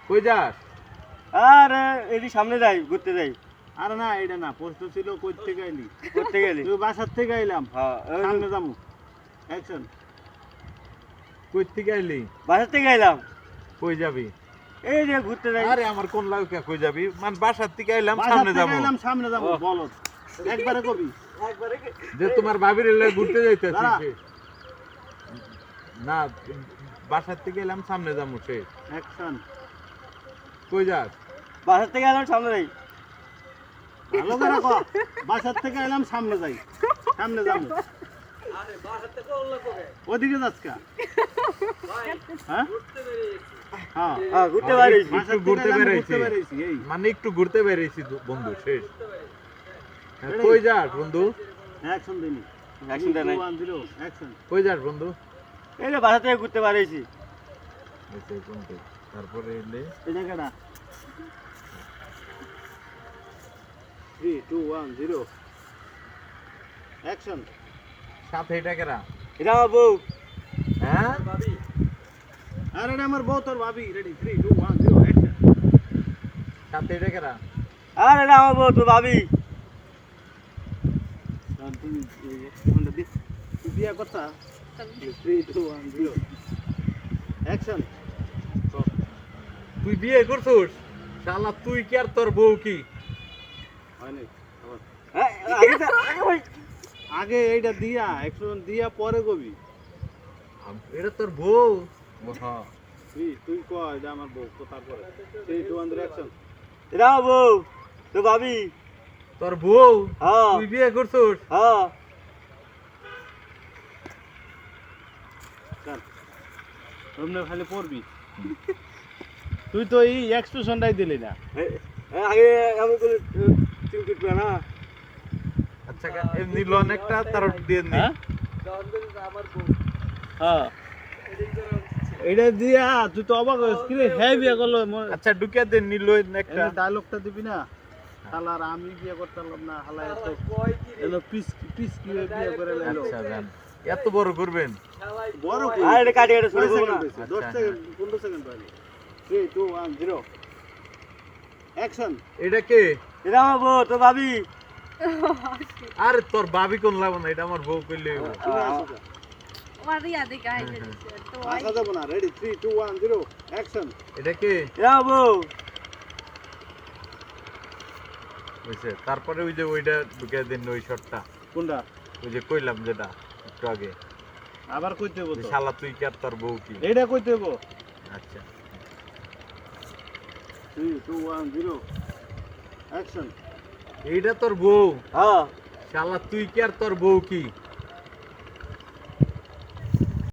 কই যাস? আরে এদি সামনে যাই, ঘুরতে যাই। আরে না এটা না, প্রশ্ন ছিল কই থেকে আইলি? ঘুরতে গেলি? তুই বাসার থেকে আইলাম। হ্যাঁ, সামনে যামু। অ্যাকশন। কই থেকে আইলি? বাসার থেকে আইলাম। কই যাবি? এই যে ঘুরতে যাই। আরে আমার কোন লাগে কই যাবি? মানে বাসার থেকে আইলাম বাসার সামনে থেকে যাবো। আইলাম, সামনে যাবো, ও। বলো। একবারে কবি। একবারে যে তোমার বাবির লগে ঘুরতে যাইতেছিস দাঁড়া। সে। না বাসার থেকে এলাম সামনে যাবো সে। অ্যাকশন। কই যাস? বাসার থেকে আইলাম সামনে যাই। ভালো করে কো। বাসার থেকে আইলাম, সামনে যাই। সামনে যাবো। আরে বাসার থেকে ওল্লা করে। ওদিকে যাস কা? হ্যাঁ? হ্যাঁ। হ্যাঁ, ঘুরতে বাইরেছি। বাসার থেকে ঘুরতে আইলাম, বেরাইছি। ঘুরতে বেরাইছি, এই। মানে একটু ঘুরতে বেরিয়েছি বন্ধু শেষ। হ্যাঁ, কই যাস বন্ধু? অ্যাকশন দিনি। অ্যাকশন দেয় নাই। 2 1 0 অ্যাকশন। কই যাস বন্ধু? এই যে বাসা থেকে ঘুরতে বাইরেছি। তারপরে এলে এটা কেডা? 3 2 1 0 অ্যাকশন। সাথে এটা কেরা? এটা আমার বউ। হ্যাঁ আরে এটা আমার বউ, তোর ভাবি। Ready 3 2 1 0 action. সাথে এটা কেরা? আর এটা আমার বউ, তোর ভাবি। তুমি কোনটা দি? তুই বিয়া করতা? 3 2 1 0 অ্যাকশন। তুই বিয়ে করছিস? শালা তুই কি আর তোর বউ কি? হয় নাই আবার। হ্যাঁ, আগে ভাই। আগে এইটা দিয়া অ্যাকশন দিয়া পরে কবি। এটা তোর বউ? হ্যাঁ তুই কয় এটা আমার বউ, তো তারপরে 3 2 1 0 অ্যাকশন। এটা আমার বউ, তোর ভাবি। তোর বউ? হ্যাঁ, তুই বিয়ে করছিস? হ্যাঁ। চল তোমরা খালি পড়বি। তুই তো এই এক্সপ্রেশনটাই দিলি না। আগে আমি কোনো চুল কাটবে না। আচ্ছা এমনি লোন একটা তার দিয়ে নি। হ্যাঁ হ্যাঁ এটা দিয়া তুই তো অবাক হইস কি রে, হ্যাঁ বিয়ে করলো। আচ্ছা ঢুকে দে নিল একটা। ডায়লগটা দিবি না? হালার আমি বিয়ে করতে পারলাম না, হালা এলো পিস পিস কি বিয়ে করে লাইলো। আচ্ছা জান এত বড় করবেন? বড় আর এটা কাটি কাটি শুরু করবো না। 10 সেকেন্ড 15 সেকেন্ড পাইলো। 3 2 1 0 অ্যাকশন। এটা কে? এটা আমার বউ, তোর ভাবি। আরে তোর ভাবি কোন লাভ না, এটা আমার বউ কইলে হইবো। তুমি আসো যা। Maria de Gaia. আসা যাব না। Ready 3 2 1 0 action. এটা কে? এটা আমার বউ। হইছে তারপরে ওই যে ওইটা ঢুকে দেন ওই শটটা, কোনটা? ওই যে কইলাম যেটা একটু আগে, আবার কইতে হইব যে তো। শালা তুই কি আর তোর বউ কি? এইটা কইতে হইব। আচ্ছা 3 2 1 0 অ্যাকশন। এইটা তোর বউ? হ্যাঁ। শালা তুই কি আর তোর বউ কি?